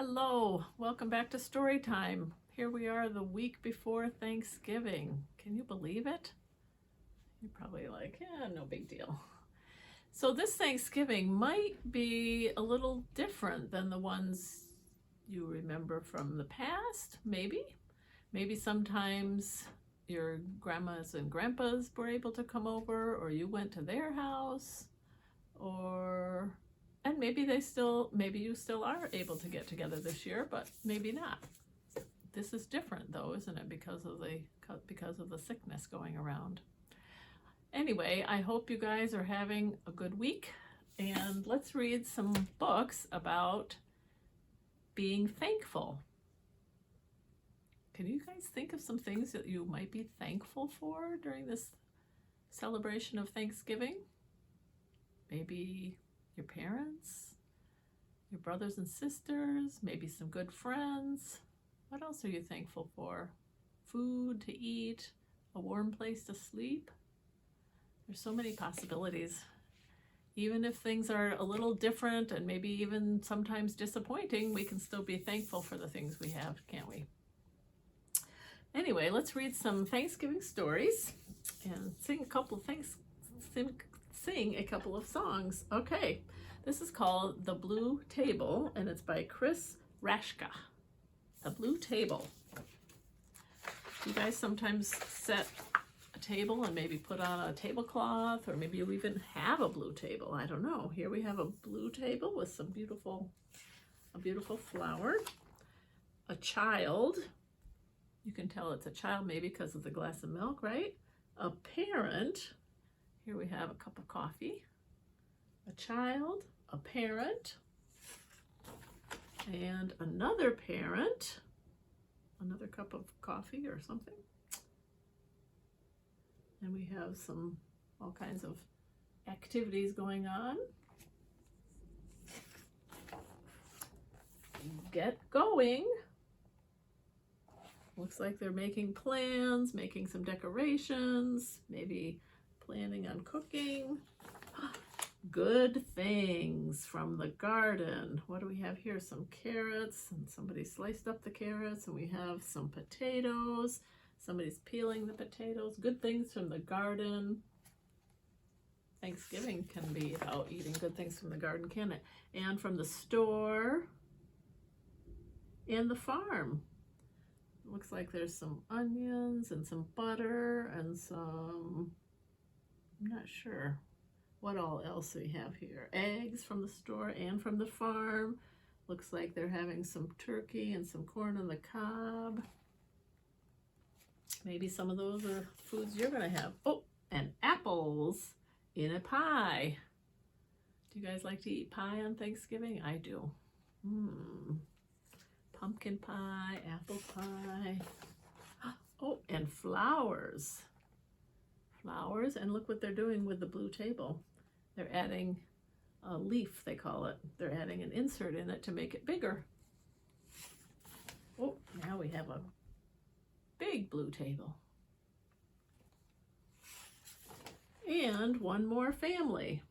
Hello, welcome back to Story Time. Here we are the week before Thanksgiving. Can you believe it? You're probably like, yeah, no big deal. So this Thanksgiving might be a little different than the ones you remember from the past, maybe. Maybe sometimes your grandmas and grandpas were able to come over, or you went to their house, and maybe you still are able to get together this year, but maybe not. This is different though, isn't it? Because of the sickness going around. Anyway, I hope you guys are having a good week, and let's read some books about being thankful. Can you guys think of some things that you might be thankful for during this celebration of Thanksgiving? Maybe your parents, your brothers and sisters, maybe some good friends. What else are you thankful for? Food to eat, a warm place to sleep. There's so many possibilities. Even if things are a little different and maybe even sometimes disappointing, we can still be thankful for the things we have, can't we? Anyway, let's read some Thanksgiving stories and sing a couple of songs. Okay, this is called The Blue Table, and it's by Chris Rashka. The Blue Table. You guys sometimes set a table and maybe put on a tablecloth, or maybe you even have a blue table. I don't know. Here we have a blue table with a beautiful flower. A child. You can tell it's a child maybe because of the glass of milk, right? A parent. Here we have a cup of coffee. A child, a parent, and another parent, another cup of coffee or something. And we have all kinds of activities going on. Get going. Looks like they're making plans, making some decorations, maybe planning on cooking. Good things from the garden. What do we have here? Some carrots, and somebody sliced up the carrots, and we have some potatoes. Somebody's peeling the potatoes. Good things from the garden. Thanksgiving can be about eating good things from the garden, can it? And from the store and the farm. Looks like there's some onions and some butter and I'm not sure what all else we have here. Eggs from the store and from the farm. Looks like they're having some turkey and some corn on the cob. Maybe some of those are foods you're gonna have. Oh, and apples in a pie. Do you guys like to eat pie on Thanksgiving? I do. Pumpkin pie, apple pie. Oh, and flowers. Flowers, and look what they're doing with the blue table. They're adding a leaf, they call it. They're adding an insert in it to make it bigger. Oh, now we have a big blue table. And one more family.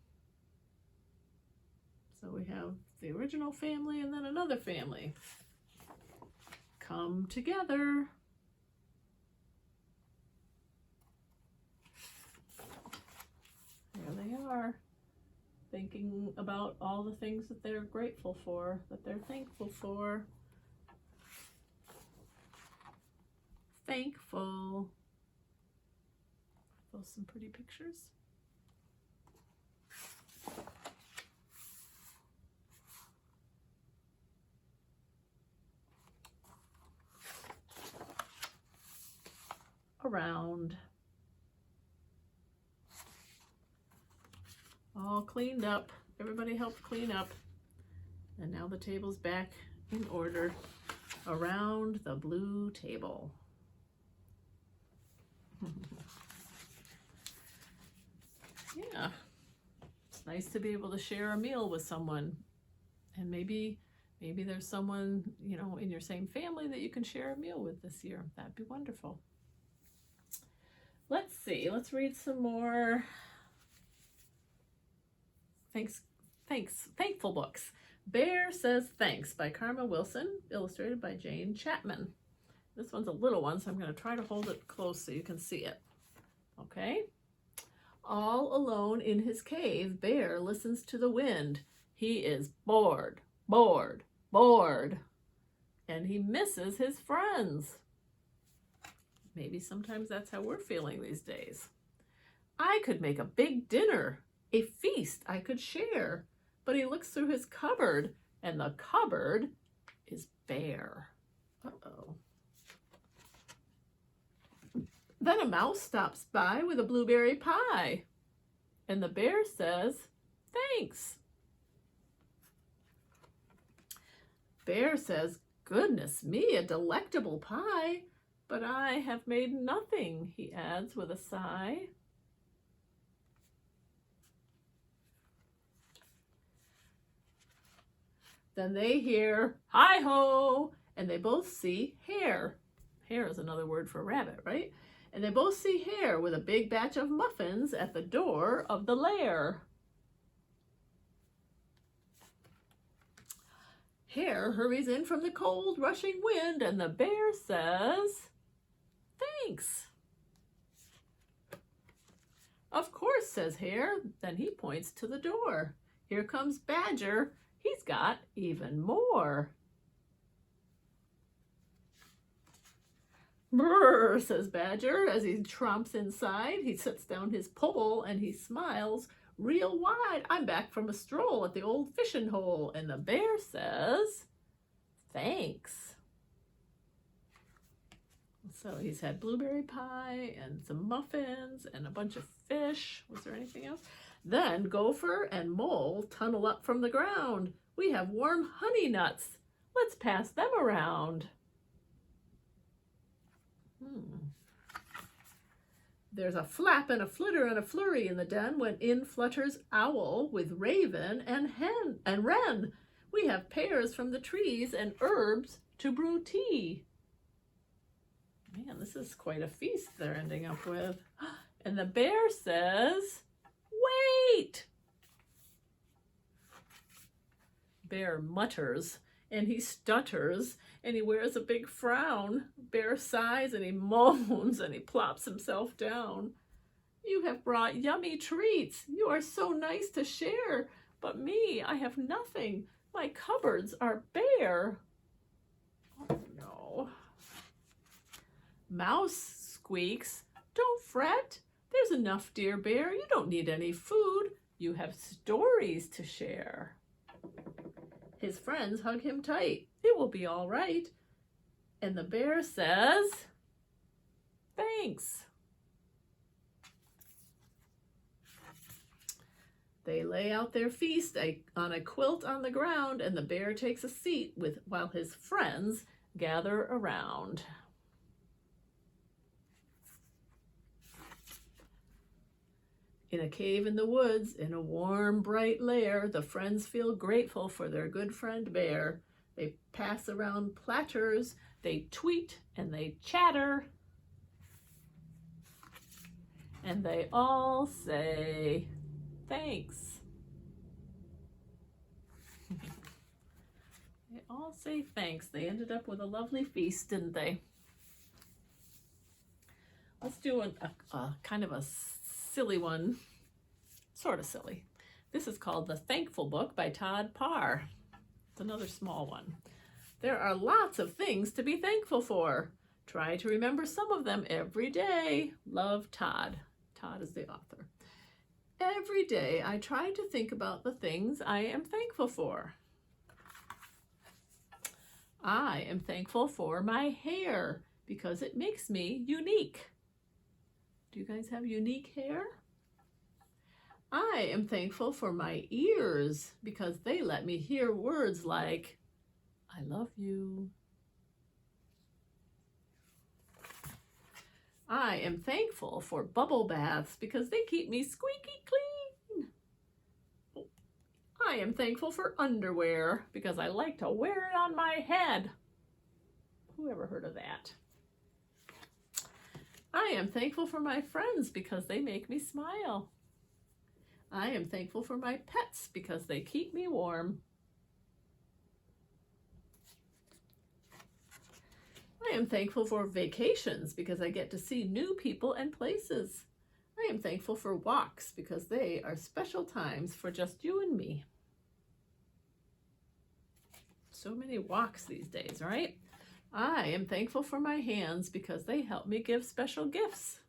So we have the original family and then another family. Come together. There they are, thinking about all the things that they're grateful for, that they're thankful for. Thankful. Those some pretty pictures. Around. All cleaned up. Everybody helped clean up. And now the table's back in order around the blue table. Yeah. It's nice to be able to share a meal with someone. And maybe there's someone, in your same family that you can share a meal with this year. That'd be wonderful. Let's see. Let's read some more thankful books. Bear Says Thanks by Karma Wilson, illustrated by Jane Chapman. This one's a little one, so I'm going to try to hold it close so you can see it. Okay? All alone in his cave, Bear listens to the wind. He is bored, bored, bored, and he misses his friends. Maybe sometimes that's how we're feeling these days. I could make a big dinner, a feast I could share, but he looks through his cupboard, and the cupboard is bare. Uh-oh. Then a mouse stops by with a blueberry pie, and the bear says, thanks. Bear says, goodness me, a delectable pie, but I have made nothing, he adds with a sigh. Then they hear, hi-ho, and they both see Hare. Hare is another word for rabbit, right? And they both see Hare with a big batch of muffins at the door of the lair. Hare hurries in from the cold, rushing wind, and the bear says, thanks. Of course, says Hare. Then he points to the door. Here comes Badger. He's got even more. Brrr, says Badger as he tromps inside. He sets down his pole and he smiles real wide. I'm back from a stroll at the old fishing hole. And the bear says, thanks. So he's had blueberry pie and some muffins and a bunch of fish. Was there anything else? Then Gopher and Mole tunnel up from the ground. We have warm honey nuts. Let's pass them around. There's a flap and a flitter and a flurry in the den when in flutters Owl with Raven and Hen and Wren. We have pears from the trees and herbs to brew tea. Man, this is quite a feast they're ending up with. And the bear says, wait! Bear mutters and he stutters and he wears a big frown. Bear sighs and he moans and he plops himself down. You have brought yummy treats. You are so nice to share. But me, I have nothing. My cupboards are bare. Oh no. Mouse squeaks, don't fret. There's enough, dear bear. You don't need any food. You have stories to share. His friends hug him tight. It will be all right. And the bear says, thanks. They lay out their feast on a quilt on the ground, and the bear takes a seat while his friends gather around. In a cave in the woods, in a warm, bright lair, the friends feel grateful for their good friend Bear. They pass around platters, they tweet and they chatter, and they all say thanks. They all say thanks. They ended up with a lovely feast, didn't they? Let's do a kind of a silly one, sort of silly. This is called The Thankful Book by Todd Parr. It's another small one. There are lots of things to be thankful for. Try to remember some of them every day. Love, Todd. Todd is the author. Every day I try to think about the things I am thankful for. I am thankful for my hair because it makes me unique. Do you guys have unique hair? I am thankful for my ears because they let me hear words like, I love you. I am thankful for bubble baths because they keep me squeaky clean. I am thankful for underwear because I like to wear it on my head. Who ever heard of that? I am thankful for my friends because they make me smile. I am thankful for my pets because they keep me warm. am thankful for vacations because I get to see new people and places. I am thankful for walks because they are special times for just you and me. So many walks these days, right? I am thankful for my hands because they help me give special gifts.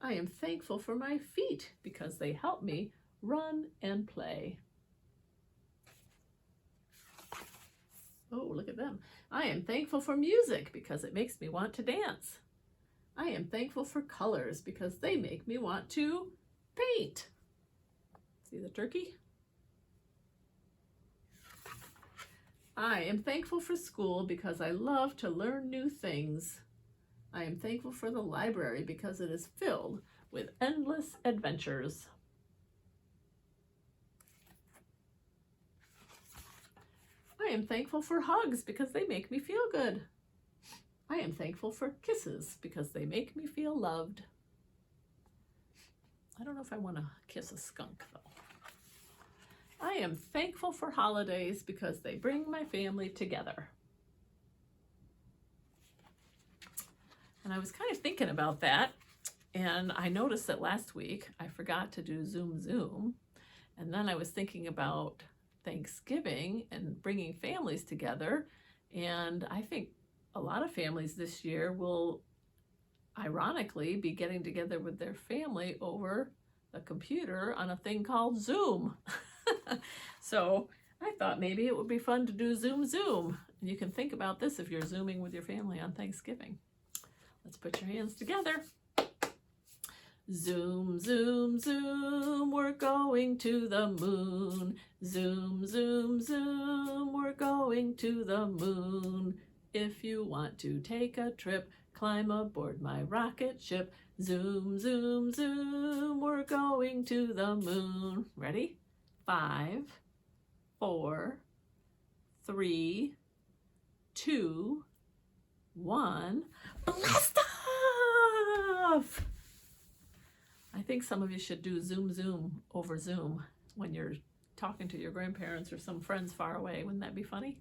I am thankful for my feet because they help me run and play. Oh, look at them. I am thankful for music because it makes me want to dance. I am thankful for colors because they make me want to paint. See the turkey? I am thankful for school because I love to learn new things. I am thankful for the library because it is filled with endless adventures. I am thankful for hugs because they make me feel good. I am thankful for kisses because they make me feel loved. I don't know if I want to kiss a skunk though. I am thankful for holidays because they bring my family together. And I was kind of thinking about that, and I noticed that last week I forgot to do Zoom, and then I was thinking about Thanksgiving and bringing families together, and I think a lot of families this year will ironically be getting together with their family over the computer on a thing called Zoom. So I thought maybe it would be fun to do Zoom. And you can think about this if you're Zooming with your family on Thanksgiving. Let's put your hands together. Zoom, zoom, zoom, we're going to the moon. Zoom, zoom, zoom, we're going to the moon. If you want to take a trip, climb aboard my rocket ship. Zoom, zoom, zoom, we're going to the moon. Ready? 5, 4, 3, 2, 1. Blast off! I think some of you should do Zoom over Zoom when you're talking to your grandparents or some friends far away. Wouldn't that be funny?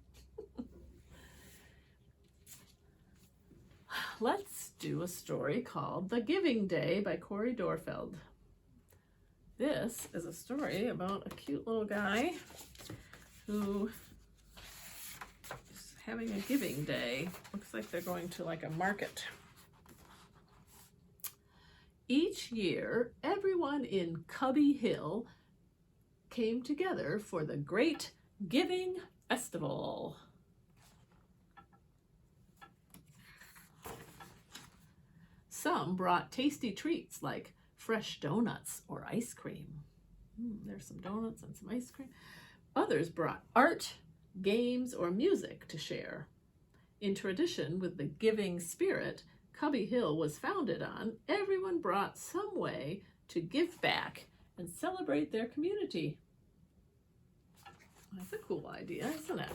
Let's do a story called The Giving Day by Corey Dorfeld. This is a story about a cute little guy who is having a giving day. Looks like they're going to like a market. Each year, everyone in Cubby Hill came together for the Great Giving Festival. Some brought tasty treats like fresh donuts or ice cream. There's some donuts and some ice cream. Others brought art, games, or music to share. In tradition with the giving spirit Cubby Hill was founded on, everyone brought some way to give back and celebrate their community. That's a cool idea, isn't it?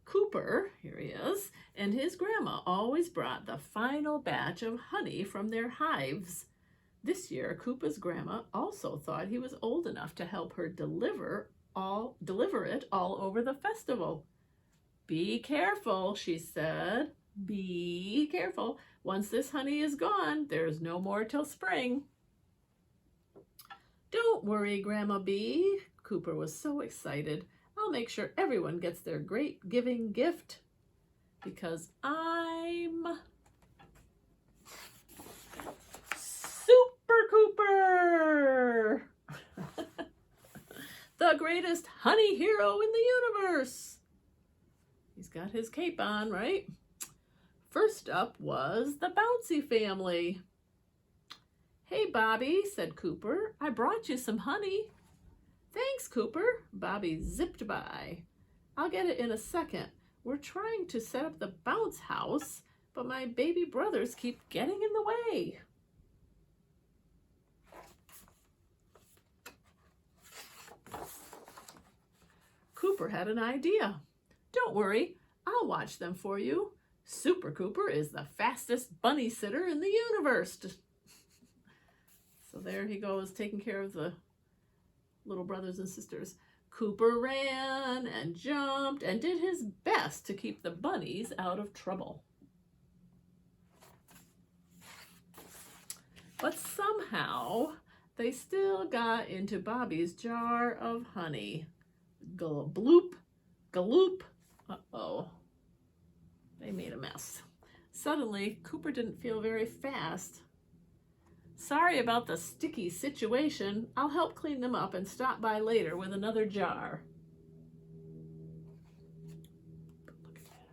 Cooper, here he is, and his grandma always brought the final batch of honey from their hives. This year, Cooper's grandma also thought he was old enough to help her deliver it all over the festival. Be careful, she said. Be careful. Once this honey is gone, there's no more till spring. Don't worry, Grandma Bee. Cooper was so excited. I'll make sure everyone gets their great giving gift because I'm Super Cooper, the greatest honey hero in the universe. He's got his cape on, right? First up was the Bouncy family. Hey, Bobby, said Cooper, I brought you some honey. Thanks, Cooper. Bobby zipped by. I'll get it in a second. We're trying to set up the bounce house, but my baby brothers keep getting in the way. Cooper had an idea. Don't worry, I'll watch them for you. Super Cooper is the fastest bunny sitter in the universe. So there he goes, taking care of the little brothers and sisters. Cooper ran and jumped and did his best to keep the bunnies out of trouble. But somehow they still got into Bobby's jar of honey. Bloop, galoop. Uh-oh. They made a mess. Suddenly, Cooper didn't feel very fast. Sorry about the sticky situation. I'll help clean them up and stop by later with another jar. Look at that.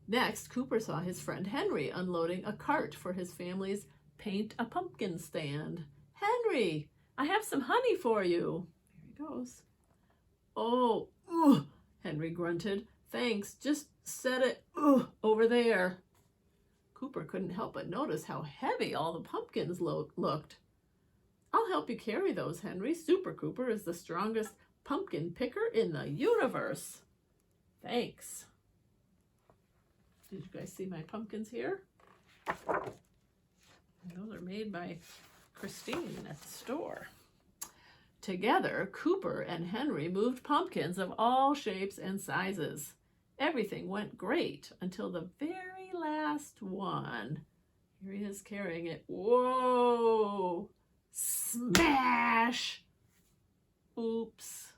Next, Cooper saw his friend Henry unloading a cart for his family's Paint a Pumpkin stand. Henry, I have some honey for you. Here he goes. Oh, ugh, Henry grunted. Thanks, just set it over there. Cooper couldn't help but notice how heavy all the pumpkins looked. I'll help you carry those, Henry. Super Cooper is the strongest pumpkin picker in the universe. Thanks. Did you guys see my pumpkins here? Those are made by Christine at the store. Together, Cooper and Henry moved pumpkins of all shapes and sizes. Everything went great until the very last one. Here he is carrying it. Whoa! Smash! Oops.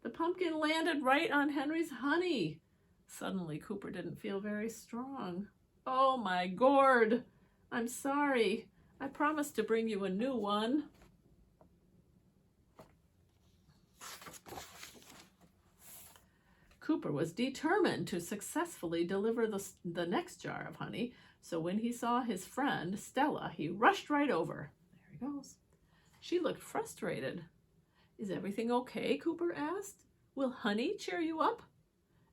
The pumpkin landed right on Henry's honey. Suddenly, Cooper didn't feel very strong. Oh my gourd! I'm sorry. I promised to bring you a new one. Cooper was determined to successfully deliver the next jar of honey, so when he saw his friend, Stella, he rushed right over. There he goes. She looked frustrated. Is everything okay? Cooper asked. Will honey cheer you up?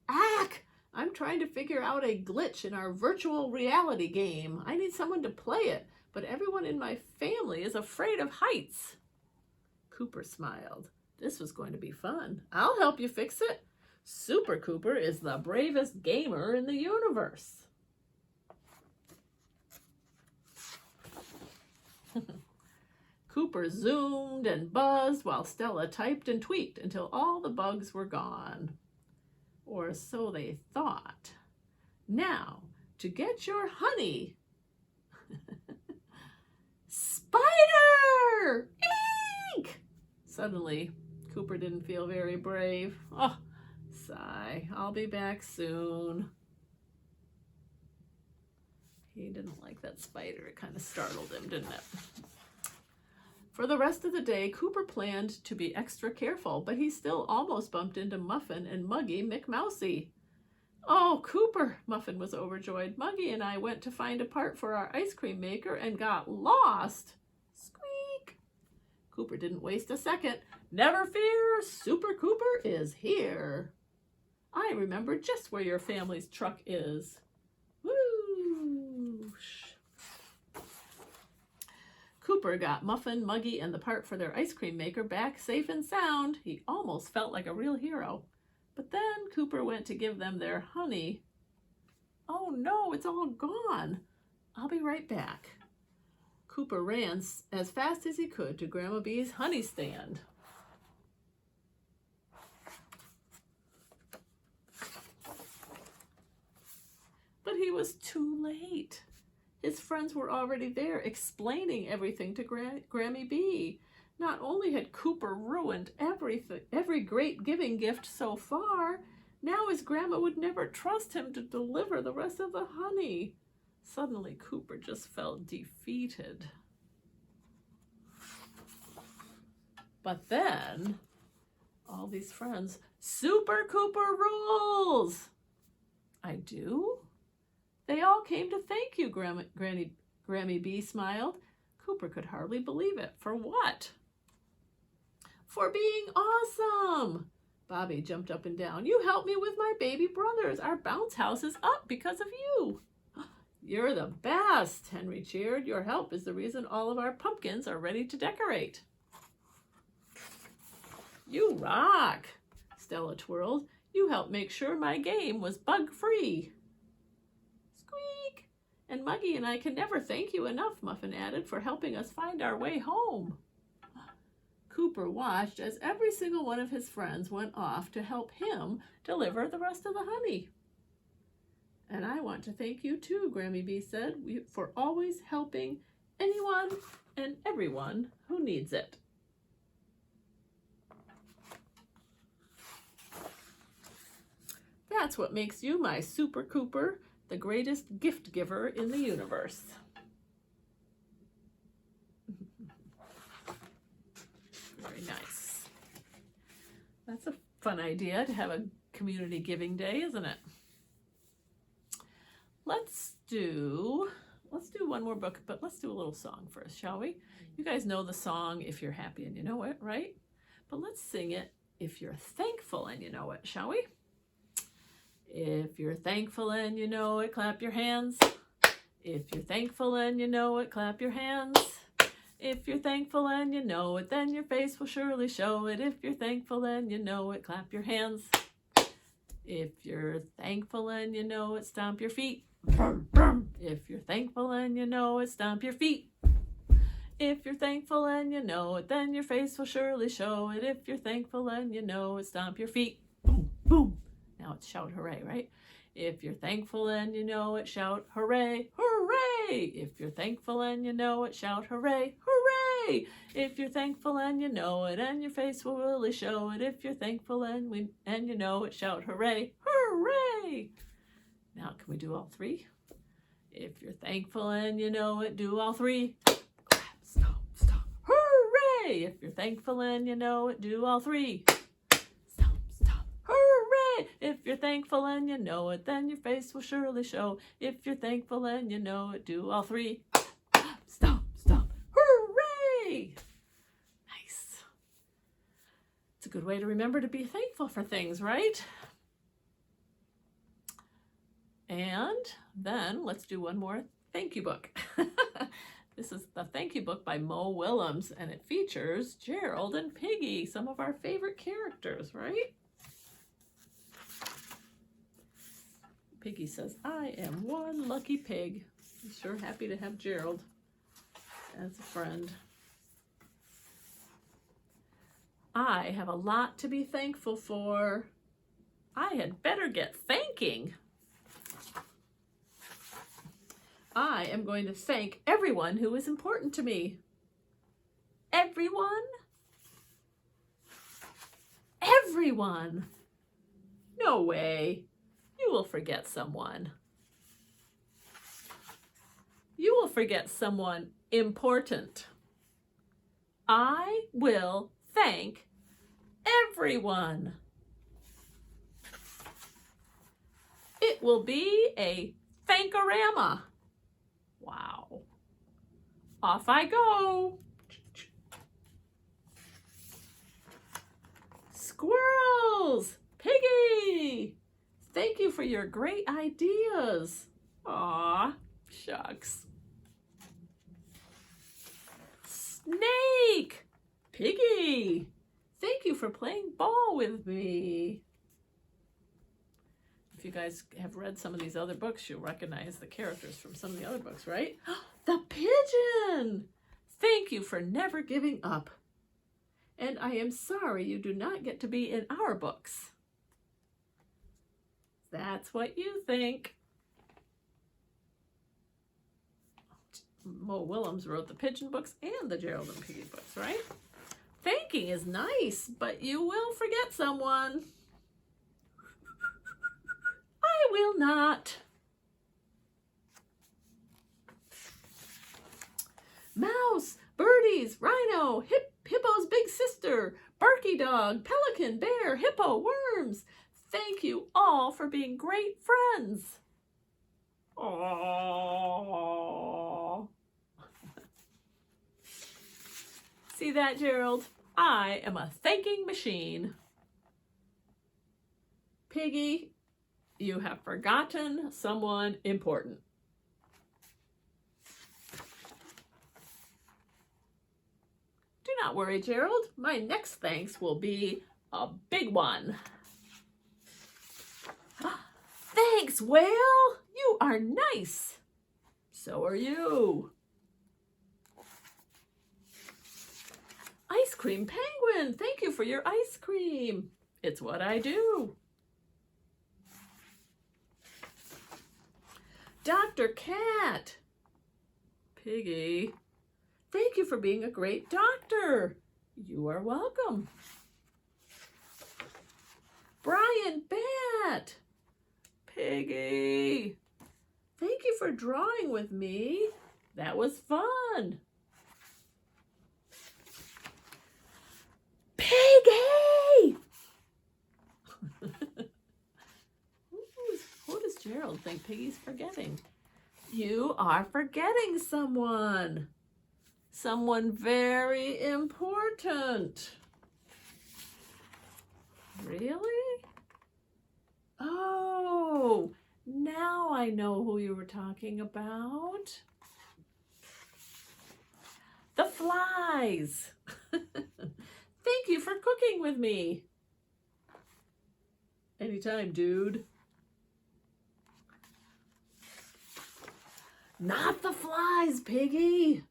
Ack! I'm trying to figure out a glitch in our virtual reality game. I need someone to play it, but everyone in my family is afraid of heights. Cooper smiled. This was going to be fun. I'll help you fix it. Super Cooper is the bravest gamer in the universe. Cooper zoomed and buzzed while Stella typed and tweaked until all the bugs were gone. Or so they thought. Now, to get your honey. Spider! Eek! Suddenly, Cooper didn't feel very brave. Oh, sigh. I'll be back soon. He didn't like that spider. It kind of startled him, didn't it? For the rest of the day, Cooper planned to be extra careful, but he still almost bumped into Muffin and Muggy McMousy. Oh, Cooper, Muffin was overjoyed. Muggy and I went to find a part for our ice cream maker and got lost. Squeak! Cooper didn't waste a second. Never fear, Super Cooper is here. I remember just where your family's truck is. Whoosh! Cooper got Muffin, Muggy, and the part for their ice cream maker back safe and sound. He almost felt like a real hero. But then Cooper went to give them their honey. Oh no, it's all gone. I'll be right back. Cooper ran as fast as he could to Grandma Bee's honey stand. But he was too late. His friends were already there explaining everything to Grammy Bee. Not only had Cooper ruined every great giving gift so far, now his grandma would never trust him to deliver the rest of the honey. Suddenly, Cooper just felt defeated. But then, all these friends, Super Cooper rules! I do? They all came to thank you, Grammy Bee smiled. Cooper could hardly believe it. For what? For being awesome! Bobby jumped up and down. You helped me with my baby brothers. Our bounce house is up because of you. You're the best, Henry cheered. Your help is the reason all of our pumpkins are ready to decorate. You rock, Stella twirled. You helped make sure my game was bug-free. Squeak! And Muggy and I can never thank you enough, Muffin added, for helping us find our way home. Cooper watched as every single one of his friends went off to help him deliver the rest of the honey. And I want to thank you too, Grammy Bee said, for always helping anyone and everyone who needs it. That's what makes you my Super Cooper, the greatest gift giver in the universe. Very nice. That's a fun idea to have a community giving day, isn't it? Let's do one more book, but let's do a little song first, shall we? You guys know the song If You're Happy and You Know It, right? But let's sing it If You're Thankful and You Know It, shall we? If you're thankful and you know it, clap your hands. If you're thankful and you know it, clap your hands. If you're thankful and you know it, then your face will surely show it. If you're thankful and you know it, clap your hands. If you're thankful and you know it, stomp your feet. If you're thankful and you know it, stomp your feet. If you're thankful and you know it, then your face will surely show it. If you're thankful and you know it, stomp your feet. Boom, boom. Now it's shout hooray, right? If you're thankful and you know it, shout hooray, hooray. If you're thankful and you know it, shout hooray, hooray. If you're thankful and you know it, and your face will really show it. If you're thankful and you know it, shout hooray, hooray. Now can we do all three? If you're thankful and you know it, do all three. Clap, stomp, stomp, hooray. If you're thankful and you know it, do all three. If you're thankful and you know it, then your face will surely show. If you're thankful and you know it, do all three. Stomp, stomp, hooray! Nice. It's a good way to remember to be thankful for things, right? And then let's do one more thank you book. This is the thank you book by Mo Willems, and it features Gerald and Piggy, some of our favorite characters, right? Piggy says, I am one lucky pig. I'm sure happy to have Gerald as a friend. I have a lot to be thankful for. I had better get thanking. I am going to thank everyone who is important to me. Everyone? Everyone. No way. You will forget someone. You will forget someone important. I will thank everyone. It will be a thankorama. Wow. Off I go. Squirrels! Piggy! Thank you for your great ideas. Aw, shucks. Snake! Piggy! Thank you for playing ball with me. If you guys have read some of these other books, you'll recognize the characters from some of the other books, right? The pigeon! Thank you for never giving up. And I am sorry you do not get to be in our books. That's what you think. Mo Willems wrote the pigeon books and the Gerald and Piggy books, right? Thanking is nice, but you will forget someone. I will not. Mouse, birdies, rhino, hippo's big sister, barky dog, pelican, bear, hippo, worms. Thank you all for being great friends. Aww. See that, Gerald? I am a thanking machine. Piggy, you have forgotten someone important. Do not worry, Gerald. My next thanks will be a big one. Thanks, Whale. You are nice. So are you. Ice cream penguin, thank you for your ice cream. It's what I do. Dr. Cat. Piggy, thank you for being a great doctor. You are welcome. Brian Bat. Piggy, thank you for drawing with me. That was fun. Piggy! Who does Gerald think Piggy's forgetting? You are forgetting someone. Someone very important. Really? Oh, now I know who you were talking about. The flies. Thank you for cooking with me. Anytime, dude. Not the flies, Piggy.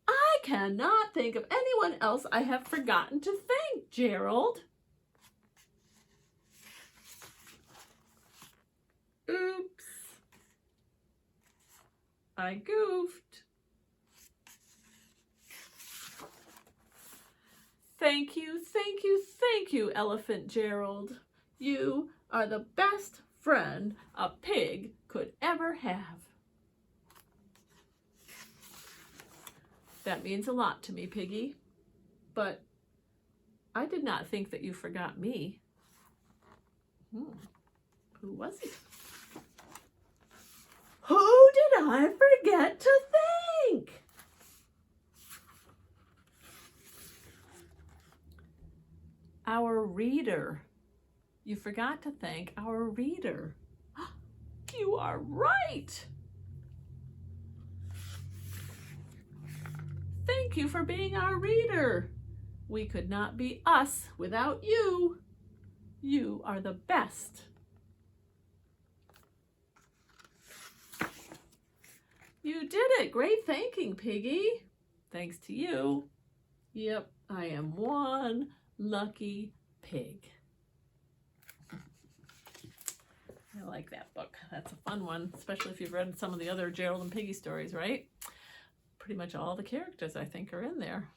I cannot think of anyone else I have forgotten to thank, Gerald. Oops. I goofed. Thank you, thank you, thank you, Elephant Gerald. You are the best friend a pig could ever have. That means a lot to me, Piggy, but I did not think that you forgot me. Who was it? Who did I forget to thank? Our reader. You forgot to thank our reader. You are right. Thank you for being our reader. We could not be us without you. You are the best. You did it. Great thanking, Piggy. Thanks to you. Yep, I am one lucky pig. I like that book. That's a fun one, especially if you've read some of the other Gerald and Piggy stories, right? Pretty much all the characters, I think, are in there.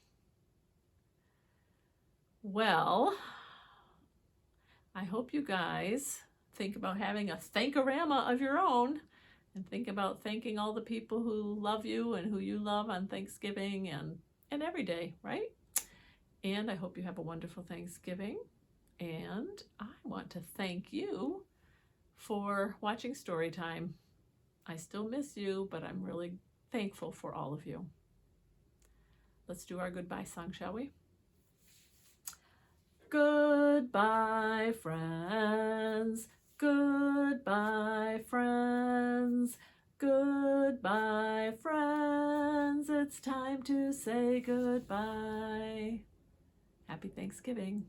Well, I hope you guys think about having a thankorama of your own and think about thanking all the people who love you and who you love on Thanksgiving and every day, right? And I hope you have a wonderful Thanksgiving. And I want to thank you for watching Storytime. I still miss you, but I'm really thankful for all of you. Let's do our goodbye song, shall we? Goodbye, friends. Goodbye, friends. Goodbye, friends. It's time to say goodbye. Happy Thanksgiving.